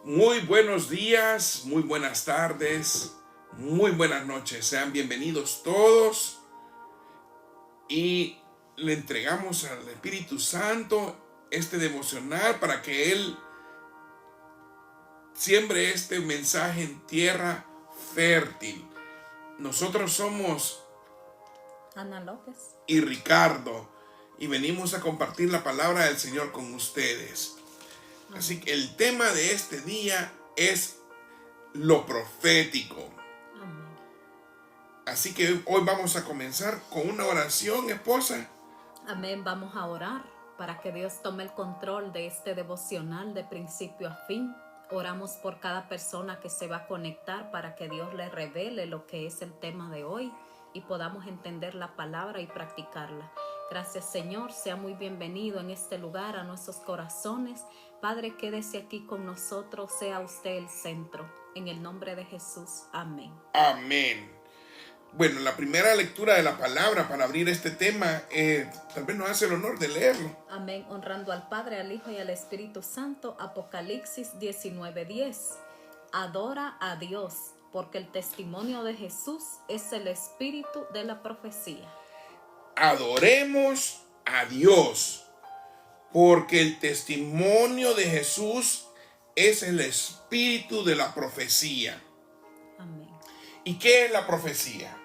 Muy buenos días, muy buenas tardes, muy buenas noches. Sean bienvenidos todos y le entregamos al Espíritu Santo este devocional para que Él siembre este mensaje en tierra fértil. Nosotros somos Ana López y Ricardo y venimos a compartir la palabra del Señor con ustedes. Así que el tema de este día es lo profético. Amén. Así que hoy vamos a comenzar con una oración, esposa. Amén. Vamos a orar para que Dios tome el control de este devocional de principio a fin. Oramos por cada persona que se va a conectar para que Dios le revele lo que es el tema de hoy y podamos entender la palabra y practicarla. Gracias, Señor. Sea muy bienvenido en este lugar a nuestros corazones. Padre, quédese aquí con nosotros. Sea usted el centro. En el nombre de Jesús. Amén. Amén. Bueno, la primera lectura de la palabra para abrir este tema, tal vez nos hace el honor de leerlo. Amén. Honrando al Padre, al Hijo y al Espíritu Santo. Apocalipsis 19:10. Adora a Dios, porque el testimonio de Jesús es el espíritu de la profecía. Adoremos a Dios, porque el testimonio de Jesús es el espíritu de la profecía. Amén. ¿Y qué es la profecía?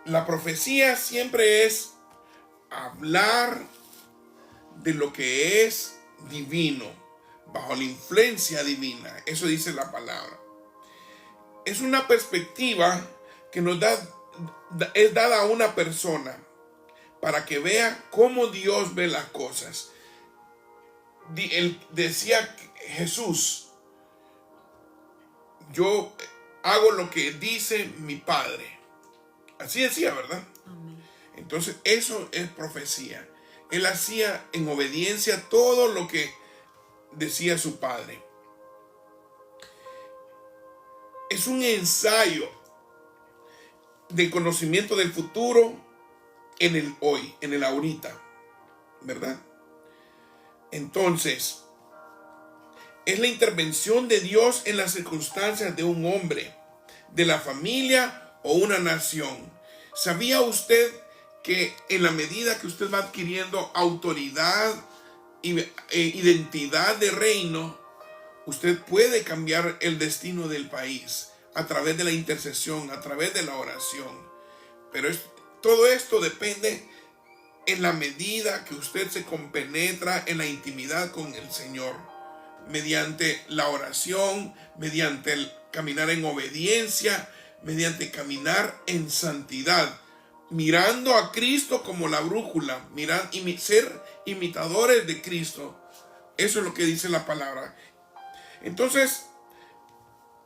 La profecía siempre es hablar de lo que es divino, bajo la influencia divina. Eso dice la palabra. Es una perspectiva que es dada a una persona para que vea cómo Dios ve las cosas. Decía Jesús: yo hago lo que dice mi Padre. Así decía, ¿verdad? Amén. Entonces eso es profecía. Él hacía en obediencia todo lo que decía su Padre. Es un ensayo de conocimiento del futuro en el hoy, en el ahorita, ¿verdad? Entonces, es la intervención de Dios en las circunstancias de un hombre, de la familia o una nación. ¿Sabía usted que en la medida que usted va adquiriendo autoridad e identidad de reino, usted puede cambiar el destino del país a través de la intercesión, a través de la oración? Pero todo esto depende en la medida que usted se compenetra en la intimidad con el Señor, mediante la oración, mediante el caminar en obediencia, mediante caminar en santidad, mirando a Cristo como la brújula, ser imitadores de Cristo. Eso es lo que dice la palabra. Entonces,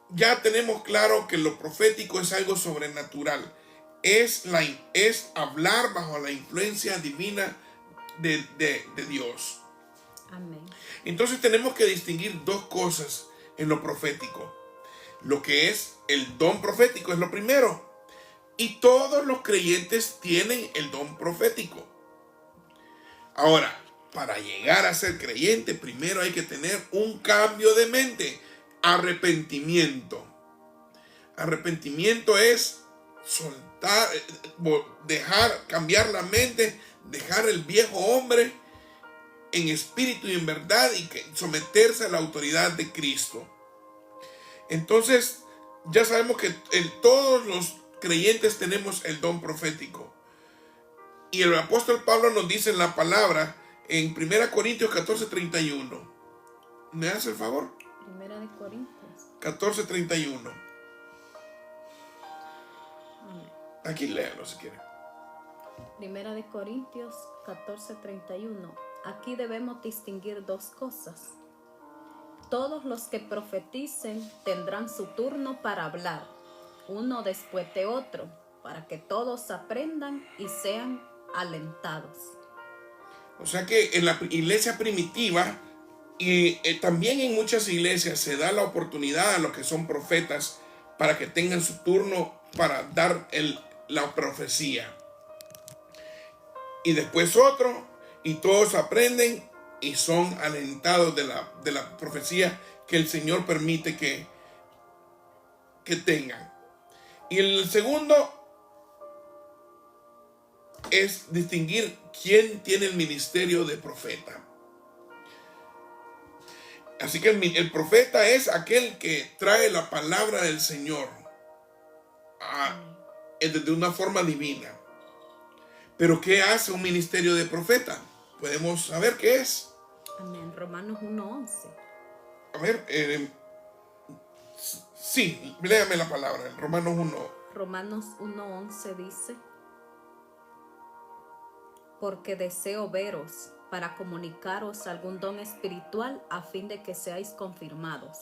ya tenemos claro que lo profético es algo sobrenatural. Es hablar bajo la influencia divina de Dios. Amén. Entonces tenemos que distinguir dos cosas en lo profético. Lo que es el don profético es lo primero. Y todos los creyentes tienen el don profético. Ahora, para llegar a ser creyente, primero hay que tener un cambio de mente. Arrepentimiento. Arrepentimiento es soltar, cambiar la mente, dejar el viejo hombre en espíritu y en verdad y someterse a la autoridad de Cristo. Entonces, ya sabemos que todos los creyentes tenemos el don profético. Y el apóstol Pablo nos dice en la palabra en 1 Corintios 14:31. ¿Me hace el favor? 1 Corintios 14:31. Amén. Aquí léalo si quiere. 1 Corintios 14:31. Aquí debemos distinguir dos cosas. Todos los que profeticen tendrán su turno para hablar, uno después de otro, para que todos aprendan y sean alentados. O sea que en la iglesia primitiva y también en muchas iglesias se da la oportunidad a los que son profetas para que tengan su turno para dar la profecía. Y después otro, y todos aprenden y son alentados de la profecía que el Señor permite que tengan. Y el segundo es distinguir quién tiene el ministerio de profeta. Así que el profeta es aquel que trae la palabra del Señor de una forma divina. Pero ¿qué hace un ministerio de profeta? Podemos saber qué es. Amén. Romanos 1:11. A ver, sí, léame la palabra, Romanos 1. Romanos 1:11 dice: porque deseo veros para comunicaros algún don espiritual a fin de que seáis confirmados.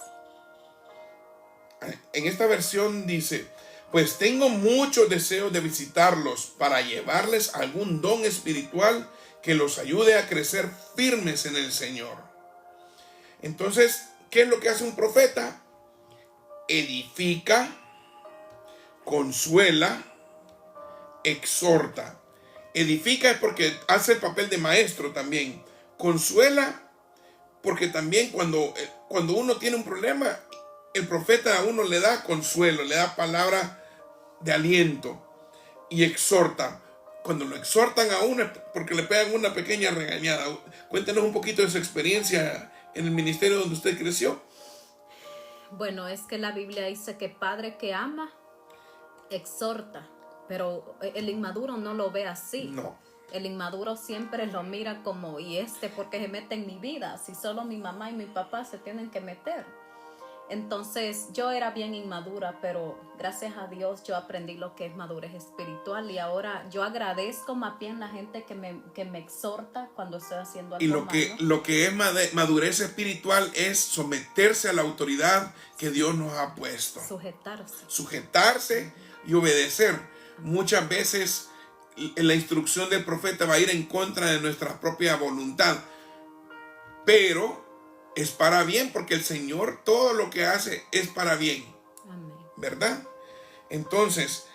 En esta versión dice: pues tengo muchos deseos de visitarlos para llevarles algún don espiritual que los ayude a crecer firmes en el Señor. Entonces, ¿qué es lo que hace un profeta? Edifica, consuela, exhorta. Edifica es porque hace el papel de maestro también. Consuela porque también cuando uno tiene un problema, el profeta a uno le da consuelo, le da palabra de aliento. Y exhorta. Cuando lo exhortan a uno es porque le pegan una pequeña regañada. Cuéntenos un poquito de su experiencia en el ministerio donde usted creció. Bueno, es que la Biblia dice que padre que ama, exhorta. Pero el inmaduro no lo ve así. No. El inmaduro siempre lo mira como, ¿y porque se mete en mi vida? Si solo mi mamá y mi papá se tienen que meter. Entonces yo era bien inmadura, pero gracias a Dios yo aprendí lo que es madurez espiritual. Y ahora yo agradezco más bien la gente que me exhorta cuando estoy haciendo algo malo. Y lo que es madurez espiritual es someterse a la autoridad que Dios nos ha puesto. Sujetarse y obedecer. Muchas veces la instrucción del profeta va a ir en contra de nuestra propia voluntad, pero es para bien, porque el Señor todo lo que hace es para bien. Amén. ¿Verdad? Entonces,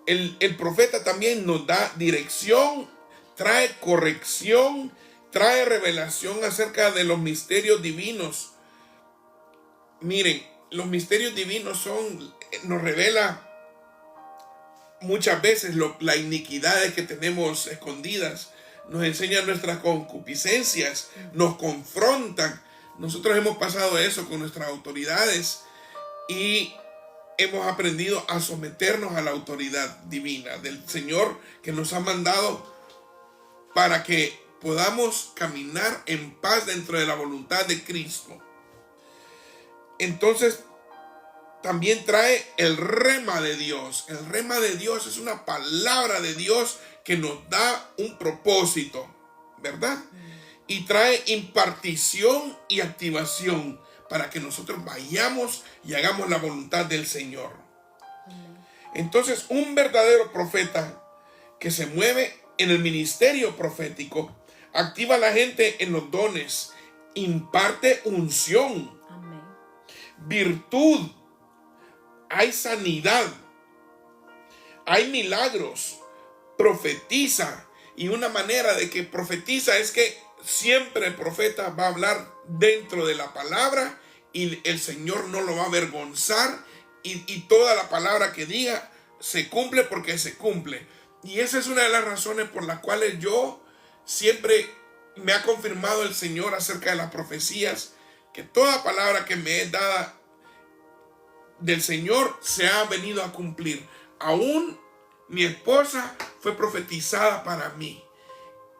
el profeta también nos da dirección, trae corrección, trae revelación acerca de los misterios divinos. Miren, los misterios divinos nos revela muchas veces las iniquidades que tenemos escondidas, nos enseñan nuestras concupiscencias, nos confrontan. Nosotros hemos pasado eso con nuestras autoridades y hemos aprendido a someternos a la autoridad divina del Señor que nos ha mandado para que podamos caminar en paz dentro de la voluntad de Cristo. Entonces, también trae el rema de Dios. El rema de Dios es una palabra de Dios que nos da un propósito, ¿verdad? Y trae impartición y activación para que nosotros vayamos y hagamos la voluntad del Señor. Entonces, un verdadero profeta que se mueve en el ministerio profético activa a la gente en los dones, imparte unción, virtud, hay sanidad, hay milagros, profetiza. Y una manera de que profetiza es que siempre el profeta va a hablar dentro de la palabra y el Señor no lo va a avergonzar, y toda la palabra que diga se cumple porque se cumple. Y esa es una de las razones por las cuales yo siempre me ha confirmado el Señor acerca de las profecías, que toda palabra que me es dada del Señor se ha venido a cumplir. Aún mi esposa fue profetizada para mí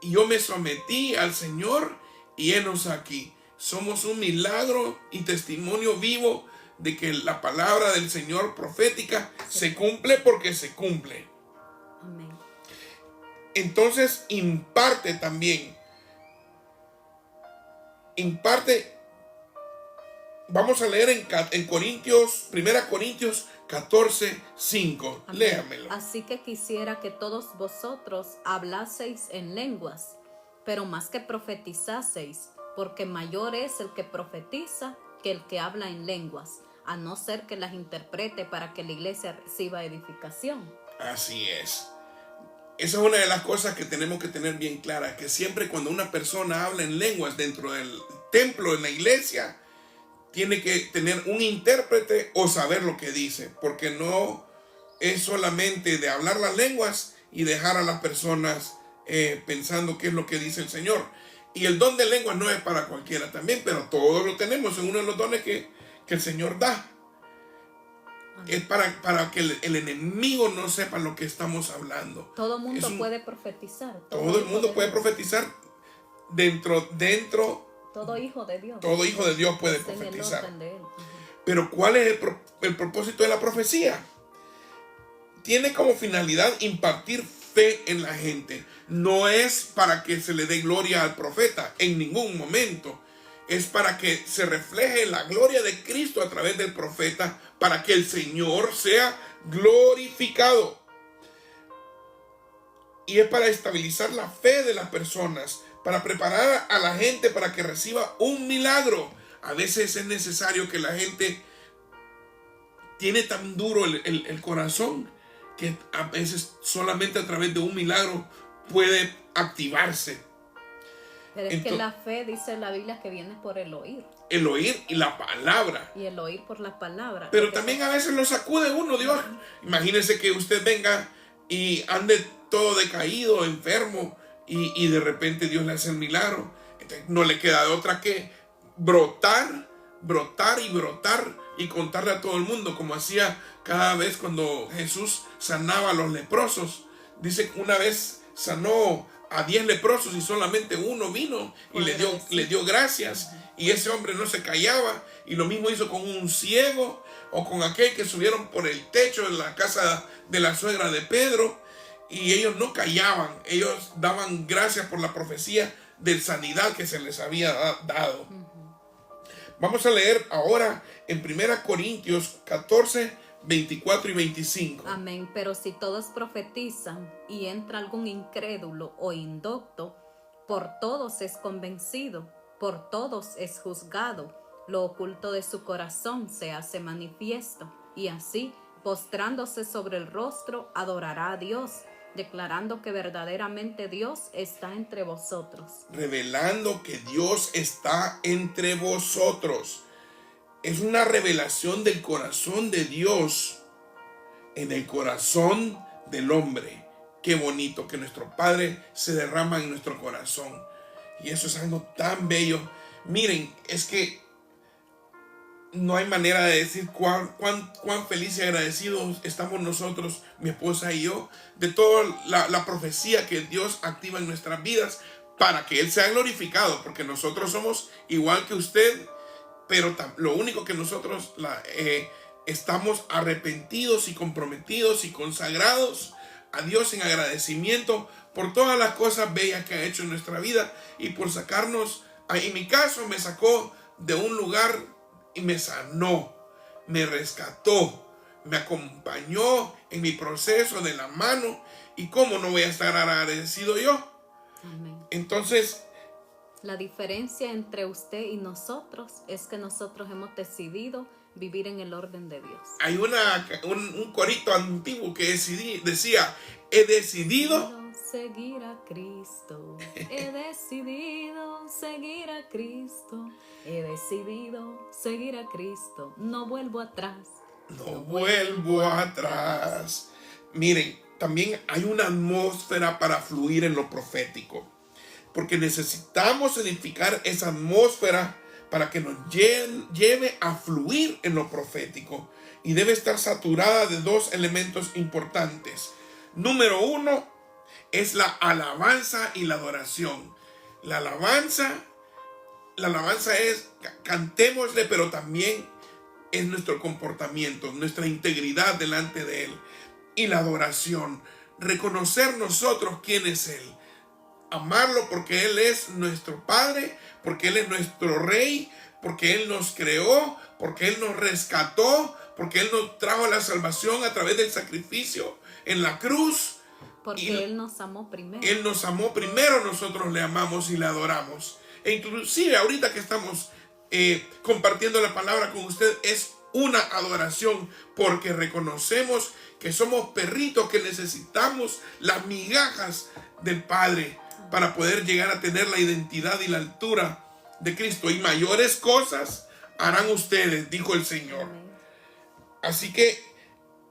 y yo me sometí al Señor y henos aquí. Somos un milagro y testimonio vivo de que la palabra del Señor profética se cumple porque se cumple. Amén. Entonces imparte también. Vamos a leer en Corintios, 1 Corintios 14:5. Léamelo. Así que quisiera que todos vosotros hablaseis en lenguas, pero más que profetizaseis, porque mayor es el que profetiza que el que habla en lenguas, a no ser que las interprete para que la iglesia reciba edificación. Así es. Esa es una de las cosas que tenemos que tener bien clara, que siempre cuando una persona habla en lenguas dentro del templo, en la iglesia, tiene que tener un intérprete o saber lo que dice, porque no es solamente de hablar las lenguas y dejar a las personas pensando qué es lo que dice el Señor. Y el don de lenguas no es para cualquiera también, pero todos lo tenemos, es uno de los dones que el Señor da. Es para que el enemigo no sepa lo que estamos hablando. Todo el mundo puede profetizar. Todo el mundo puede profetizar dentro. Todo hijo de Dios. Todo hijo de Dios puede profetizar. Pero ¿cuál es el propósito de la profecía? Tiene como finalidad impartir fe en la gente. No es para que se le dé gloria al profeta en ningún momento. Es para que se refleje la gloria de Cristo a través del profeta, para que el Señor sea glorificado. Y es para estabilizar la fe de las personas, para preparar a la gente para que reciba un milagro. A veces es necesario que la gente tiene tan duro el corazón que a veces solamente a través de un milagro puede activarse. Pero es que la fe, dice la Biblia, que viene por el oír. El oír y la palabra. Y el oír por la palabra. Pero también a veces lo sacude uno, Dios. Imagínese que usted venga y ande todo decaído, enfermo, y de repente Dios le hace el milagro. Entonces no le queda de otra que brotar y contarle a todo el mundo, como hacía cada vez cuando Jesús sanaba a los leprosos. Dice que una vez sanó a 10 leprosos y solamente uno vino y le dio gracias, y ese hombre no se callaba. Y lo mismo hizo con un ciego, o con aquel que subieron por el techo de la casa de la suegra de Pedro, y ellos no callaban, ellos daban gracias por la profecía de sanidad que se les había dado. Vamos a leer ahora en 1 Corintios 14, 24 y 25. Amén. Pero si todos profetizan y entra algún incrédulo o indocto, por todos es convencido, por todos es juzgado. Lo oculto de su corazón se hace manifiesto, y así, postrándose sobre el rostro, adorará a Dios, declarando que verdaderamente Dios está entre vosotros. Revelando que Dios está entre vosotros. Es una revelación del corazón de Dios en el corazón del hombre. Qué bonito que nuestro Padre se derrama en nuestro corazón. Y eso es algo tan bello. Miren, es que no hay manera de decir cuán felices y agradecidos estamos nosotros, mi esposa y yo, de toda la profecía que Dios activa en nuestras vidas para que Él sea glorificado, porque nosotros somos igual que usted, pero lo único que nosotros estamos arrepentidos y comprometidos y consagrados a Dios en agradecimiento por todas las cosas bellas que ha hecho en nuestra vida, y por sacarnos, en mi caso me sacó de un lugar y me sanó, me rescató, me acompañó en mi proceso de la mano, y cómo no voy a estar agradecido yo. Amén. Entonces, la diferencia entre usted y nosotros es que nosotros hemos decidido vivir en el orden de Dios. Hay un corito antiguo que decía, he decidido seguir a Cristo, he decidido seguir a Cristo, he decidido seguir a Cristo, no vuelvo atrás. No vuelvo atrás. Miren, también hay una atmósfera para fluir en lo profético, porque necesitamos edificar esa atmósfera para que nos lleve a fluir en lo profético, y debe estar saturada de dos elementos importantes. Número uno es la alabanza y la adoración. La alabanza es cantémosle, pero también es nuestro comportamiento, nuestra integridad delante de Él. Y la adoración, reconocer nosotros quién es Él, amarlo porque Él es nuestro Padre, porque Él es nuestro Rey, porque Él nos creó, porque Él nos rescató, porque Él nos trajo la salvación a través del sacrificio en la cruz. Porque Él nos amó primero. Él nos amó primero, nosotros le amamos y le adoramos. E inclusive ahorita que estamos compartiendo la palabra con usted, es una adoración, porque reconocemos que somos perritos que necesitamos las migajas del Padre para poder llegar a tener la identidad y la altura de Cristo. Y mayores cosas harán ustedes, dijo el Señor. Amén. Así que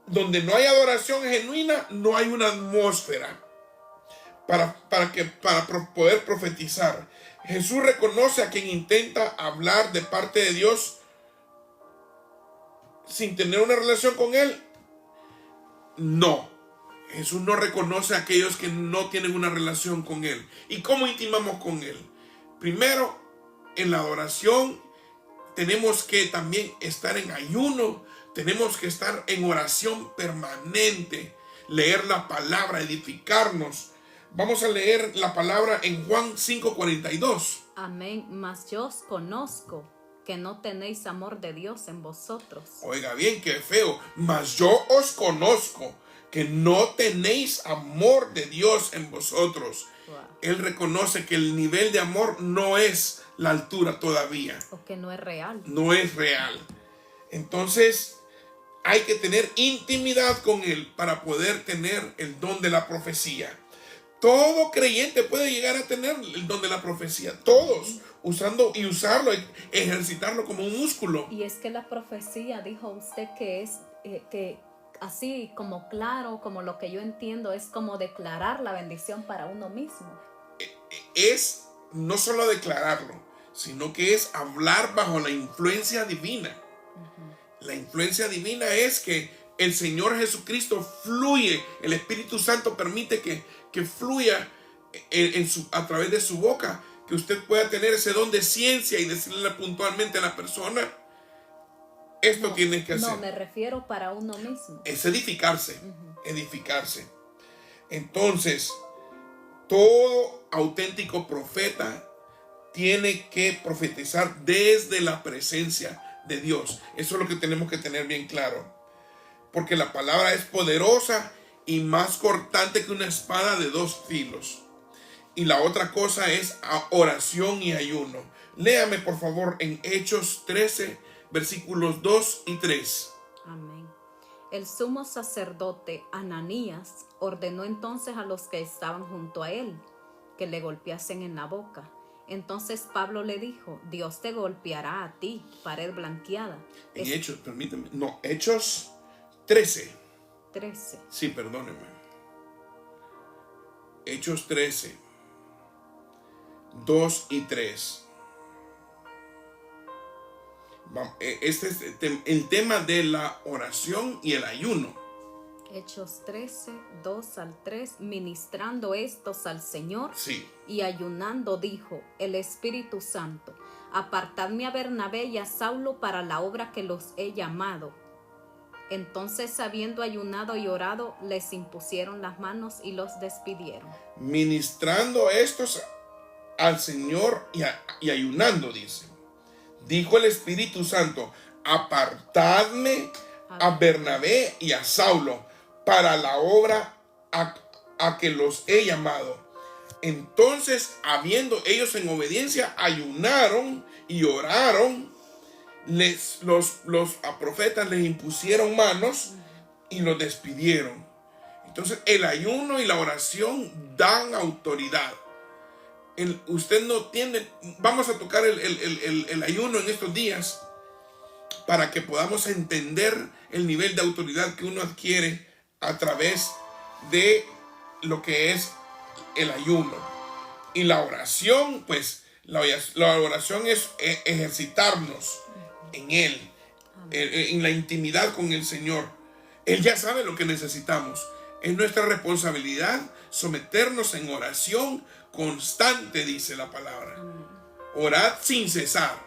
donde no hay adoración genuina, no hay una atmósfera para poder profetizar. Jesús reconoce a quien intenta hablar de parte de Dios sin tener una relación con Él. No, Jesús no reconoce a aquellos que no tienen una relación con Él. ¿Y cómo intimamos con Él? Primero, en la adoración tenemos que también estar en ayuno, tenemos que estar en oración permanente, leer la palabra, edificarnos. Vamos a leer la palabra en Juan 5:42. Amén. Mas yo os conozco que no tenéis amor de Dios en vosotros. Oiga bien, qué feo. Mas yo os conozco que no tenéis amor de Dios en vosotros. Wow. Él reconoce que el nivel de amor no es la altura todavía. O que no es real. No es real. Entonces hay que tener intimidad con Él para poder tener el don de la profecía. Todo creyente puede llegar a tener el don de la profecía. Todos, usarlo, ejercitarlo como un músculo. Y es que la profecía, dijo usted, que es que así como claro, como lo que yo entiendo, es como declarar la bendición para uno mismo. Es no solo declararlo, sino que es hablar bajo la influencia divina. La influencia divina es que el Señor Jesucristo fluye, el Espíritu Santo permite que fluya a través de su boca, que usted pueda tener ese don de ciencia y decirle puntualmente a la persona, esto tienes que hacer. No, me refiero para uno mismo. Es edificarse, edificarse. Entonces, todo auténtico profeta tiene que profetizar desde la presencia de Dios. Eso es lo que tenemos que tener bien claro. Porque la palabra es poderosa y más cortante que una espada de dos filos. Y la otra cosa es oración y ayuno. Léame por favor en Hechos 13, versículos 2 y 3. Amén. El sumo sacerdote Ananías ordenó entonces a los que estaban junto a él que le golpeasen en la boca. Entonces Pablo le dijo: Dios te golpeará a ti, pared blanqueada. En Hechos, permíteme. No, Hechos 13. 13. Sí, perdóneme. Hechos 13, 2 y 3. Este es el tema de la oración y el ayuno. Hechos 13, 2 al 3. Ministrando estos al Señor, Sí. y ayunando, dijo el Espíritu Santo: Apartadme a Bernabé y a Saulo para la obra que los he llamado. Entonces, habiendo ayunado y orado, les impusieron las manos y los despidieron. Ministrando estos al Señor y ayunando, dice. Dijo el Espíritu Santo: apartadme a Bernabé y a Saulo para la obra a que los he llamado. Entonces, habiendo ellos en obediencia ayunaron y oraron, los profetas les impusieron manos y los despidieron. Entonces, el ayuno y la oración dan autoridad. Usted no tiene. Vamos a tocar el ayuno en estos días para que podamos entender el nivel de autoridad que uno adquiere a través de lo que es el ayuno. Y la oración, pues la oración es ejercitarnos en Él, en la intimidad con el Señor. Él ya sabe lo que necesitamos. Es nuestra responsabilidad someternos en oración constante, dice la palabra. Orad sin cesar.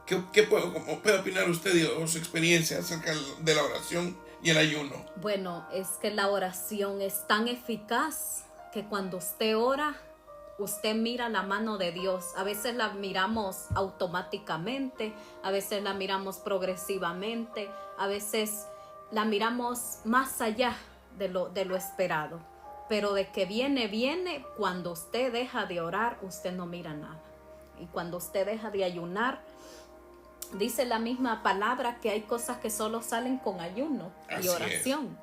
¿Qué puede opinar usted o su experiencia acerca de la oración y el ayuno? Bueno, es que la oración es tan eficaz que cuando usted ora, usted mira la mano de Dios. A veces la miramos automáticamente, a veces la miramos progresivamente, a veces la miramos más allá de lo esperado. Pero de que viene, cuando usted deja de orar, usted no mira nada. Y cuando usted deja de ayunar, dice la misma palabra que hay cosas que solo salen con ayuno y oración.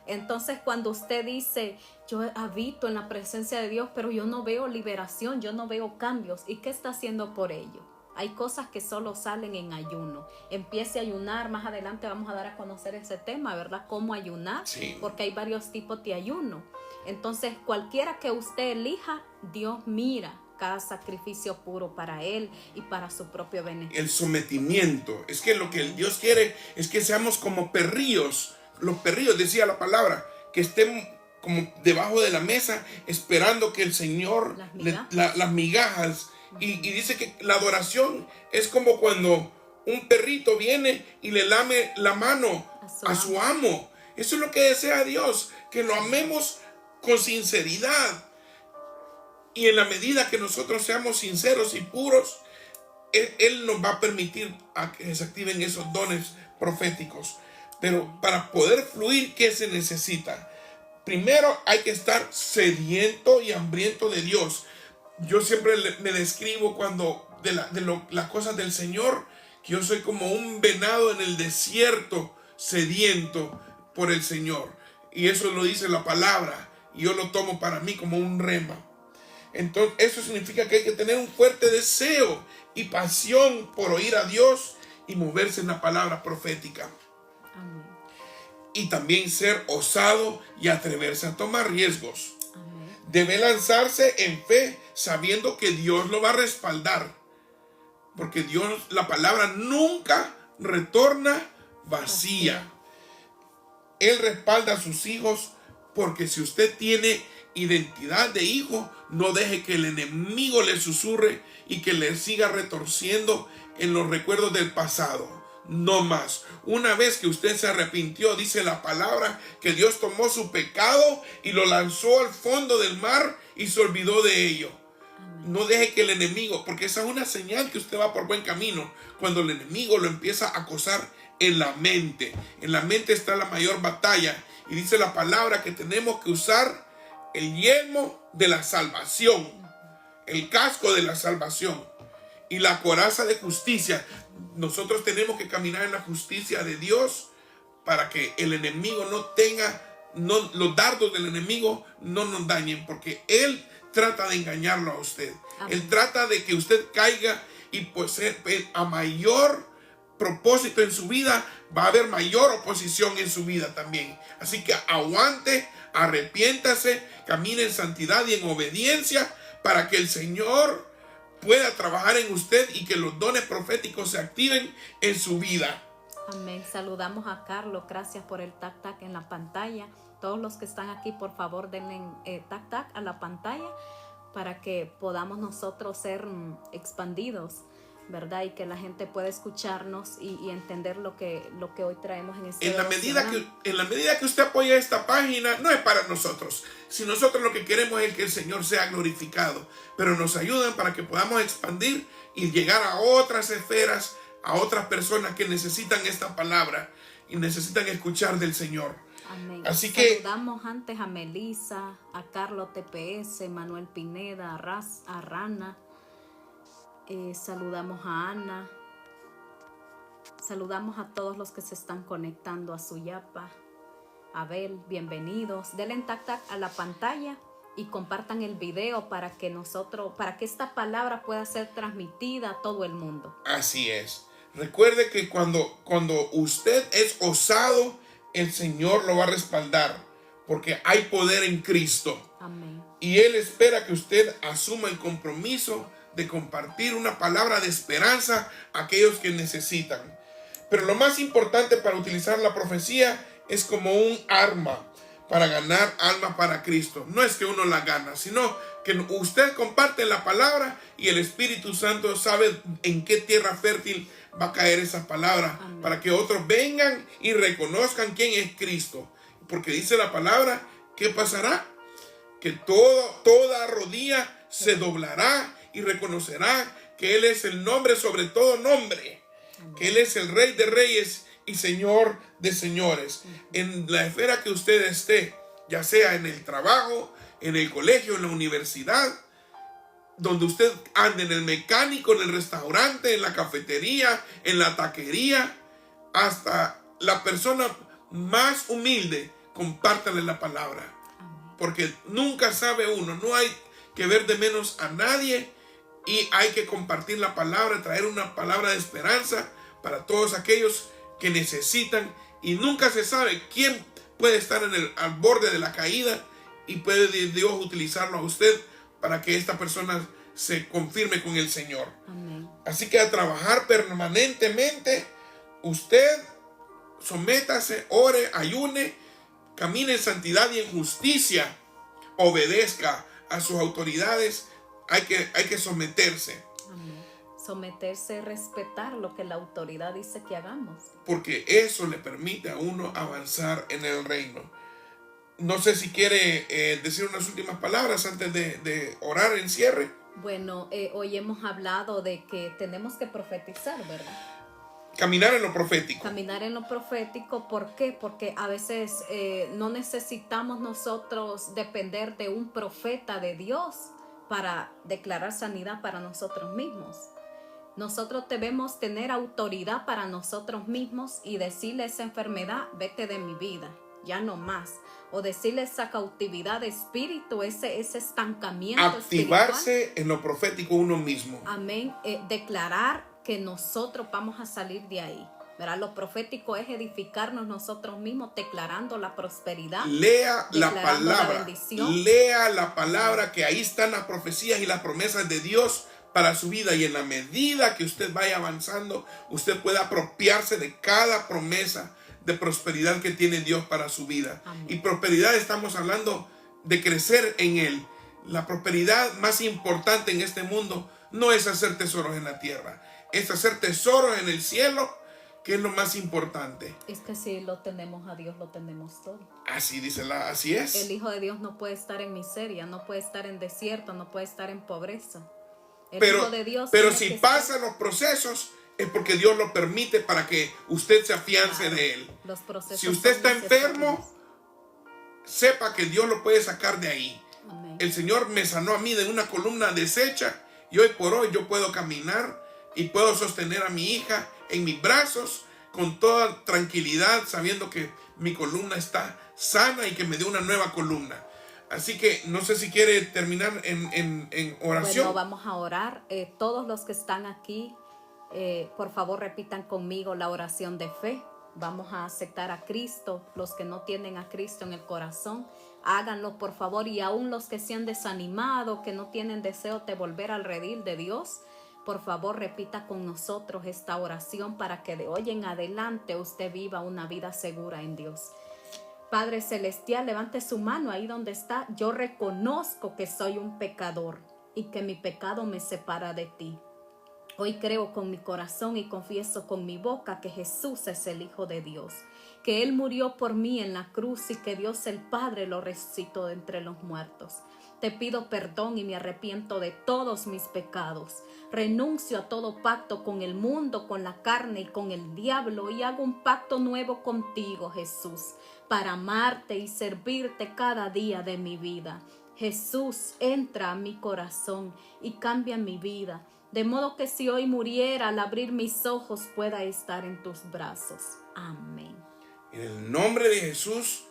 Entonces, cuando usted dice: yo habito en la presencia de Dios, pero yo no veo liberación, yo no veo cambios, ¿y qué está haciendo por ello? Hay cosas que solo salen en ayuno. Empiece a ayunar. Más adelante vamos a dar a conocer ese tema, ¿verdad? Cómo ayunar, Sí. porque hay varios tipos de ayuno. Entonces, cualquiera que usted elija, Dios mira cada sacrificio puro para Él y para su propio beneficio. El sometimiento. Es que lo que el Dios quiere es que seamos como perrillos. Los perrillos, decía la palabra, que estén como debajo de la mesa esperando que el Señor las migajas. Y dice que la adoración es como cuando un perrito viene y le lame la mano a su amo. Eso es lo que desea Dios, que lo amemos con sinceridad. Y en la medida que nosotros seamos sinceros y puros, Él nos va a permitir a que se activen esos dones proféticos. Pero para poder fluir, ¿qué se necesita? Primero hay que estar sediento y hambriento de Dios. Yo siempre me describo cuando las cosas del Señor, que yo soy como un venado en el desierto, sediento por el Señor. Y eso lo dice la palabra. Y yo lo tomo para mí como un rema. Entonces eso significa que hay que tener un fuerte deseo y pasión por oír a Dios y moverse en la palabra profética. Amén. Y también ser osado y atreverse a tomar riesgos. Amén. Debe lanzarse en fe sabiendo que Dios lo va a respaldar. Porque Dios, la palabra nunca retorna vacía. Él respalda a sus hijos, porque si usted tiene identidad de hijo, no deje que el enemigo le susurre y que le siga retorciendo en los recuerdos del pasado. No más. Una vez que usted se arrepintió, dice la palabra, que Dios tomó su pecado y lo lanzó al fondo del mar y se olvidó de ello. No deje que el enemigo, porque esa es una señal que usted va por buen camino, cuando el enemigo lo empieza a acosar en la mente. En la mente está la mayor batalla. Y dice la palabra que tenemos que usar el yelmo de la salvación, el casco de la salvación y la coraza de justicia. Nosotros tenemos que caminar en la justicia de Dios para que el enemigo no tenga, los dardos del enemigo no nos dañen, porque Él trata de engañarlo a usted. Amén. Él trata de que usted caiga y pues a mayor propósito en su vida, va a haber mayor oposición en su vida también. Así que aguante, arrepiéntase, camine en santidad y en obediencia para que el Señor pueda trabajar en usted y que los dones proféticos se activen en su vida. Amén. Saludamos a Carlos. Gracias por el tac tac en la pantalla. Todos los que están aquí, por favor, denle tac tac a la pantalla para que podamos nosotros ser expandidos, ¿verdad? Y que la gente pueda escucharnos y entender lo que hoy traemos en este en la medida que usted apoya esta página, no es para nosotros. Si nosotros lo que queremos es que el Señor sea glorificado, pero nos ayudan para que podamos expandir y llegar a otras esferas, a otras personas que necesitan esta palabra y necesitan escuchar del Señor. Amén. Así que saludamos antes a Melissa, a Carlos TPS, Manuel Pineda, a Rana. Saludamos a Ana. Saludamos a todos los que se están conectando, a Suyapa, Abel, bienvenidos. Denle tac tac a la pantalla y compartan el video para que esta palabra pueda ser transmitida a todo el mundo. así es. Recuerde que cuando usted es osado, el Señor lo va a respaldar, porque hay poder en Cristo. Amén. Y Él espera que usted asuma el compromiso de compartir una palabra de esperanza a aquellos que necesitan. Pero lo más importante para utilizar la profecía es como un arma para ganar alma para Cristo. No es que uno la gana, sino que usted comparte la palabra y el Espíritu Santo sabe en qué tierra fértil va a caer esa palabra. Amén. Para que otros vengan y reconozcan quién es Cristo. Porque dice la palabra, ¿qué pasará? Que toda rodilla se doblará y reconocerá que Él es el nombre sobre todo nombre. Amén. Que Él es el Rey de Reyes y Señor de señores. En la esfera que usted esté, ya sea en el trabajo, en el colegio, en la universidad, donde usted ande, en el mecánico, en el restaurante, en la cafetería, en la taquería, hasta la persona más humilde, compártale la palabra. Porque nunca sabe uno, no hay que ver de menos a nadie y hay que compartir la palabra, traer una palabra de esperanza para todos aquellos que necesitan, y nunca se sabe quién puede estar al borde de la caída y puede Dios utilizarlo a usted para que esta persona se confirme con el Señor. Amén. Así que a trabajar permanentemente, usted sométase, ore, ayune, camine en santidad y en justicia, obedezca a sus autoridades. Hay que someterse. Amén. Someterse, respetar lo que la autoridad dice que hagamos. Porque eso le permite a uno avanzar en el reino. No sé si quiere decir unas últimas palabras antes de orar en cierre. Bueno, hoy hemos hablado de que tenemos que profetizar, ¿verdad? Caminar en lo profético. Caminar en lo profético, ¿por qué? Porque a veces no necesitamos nosotros depender de un profeta de Dios para declarar sanidad para nosotros mismos. Nosotros debemos tener autoridad para nosotros mismos y decirle a esa enfermedad, vete de mi vida, ya no más. O decirle esa cautividad de espíritu, ese estancamiento activarse espiritual. En lo profético uno mismo. Amén. Declarar que nosotros vamos a salir de ahí. ¿Verdad? Lo profético es edificarnos nosotros mismos, declarando la prosperidad. Lea la palabra. La bendición. Lea la palabra, que ahí están las profecías y las promesas de Dios para su vida. Y en la medida que usted vaya avanzando, usted puede apropiarse de cada promesa de prosperidad que tiene Dios para su vida. Amén. Y prosperidad, estamos hablando de crecer en Él. La prosperidad más importante en este mundo no es hacer tesoros en la tierra, es hacer tesoros en el cielo, que es lo más importante. Es que si lo tenemos a Dios, lo tenemos todo. Así dice así es. El Hijo de Dios no puede estar en miseria, no puede estar en desierto, no puede estar en pobreza. El Hijo de Dios pero si pasan los procesos, es porque Dios lo permite para que usted se afiance de Él. Los procesos, si usted está enfermo, sepa que Dios lo puede sacar de ahí. Amén. El Señor me sanó a mí de una columna deshecha, y hoy por hoy yo puedo caminar y puedo sostener a mi hija en mis brazos con toda tranquilidad, sabiendo que mi columna está sana y que me dio una nueva columna. Así que no sé si quiere terminar en oración. Bueno, vamos a orar. Todos los que están aquí, por favor repitan conmigo la oración de fe. Vamos a aceptar a Cristo. Los que no tienen a Cristo en el corazón, háganlo por favor. Y aún los que se han desanimado, que no tienen deseo de volver al redil de Dios, por favor repita con nosotros esta oración para que de hoy en adelante usted viva una vida segura en Dios. Padre Celestial, levante su mano ahí donde está. Yo reconozco que soy un pecador y que mi pecado me separa de ti. Hoy creo con mi corazón y confieso con mi boca que Jesús es el Hijo de Dios, que Él murió por mí en la cruz y que Dios el Padre lo resucitó de entre los muertos. Te pido perdón y me arrepiento de todos mis pecados. Renuncio a todo pacto con el mundo, con la carne y con el diablo, y hago un pacto nuevo contigo, Jesús, para amarte y servirte cada día de mi vida. Jesús, entra a mi corazón y cambia mi vida, de modo que si hoy muriera, al abrir mis ojos pueda estar en tus brazos. Amén. En el nombre de Jesús,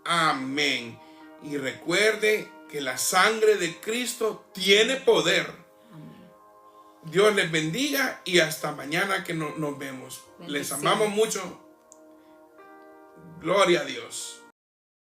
amén. Y recuerde que la sangre de Cristo tiene poder. Amén. Dios les bendiga y hasta mañana que nos vemos. Les amamos mucho. Gloria a Dios.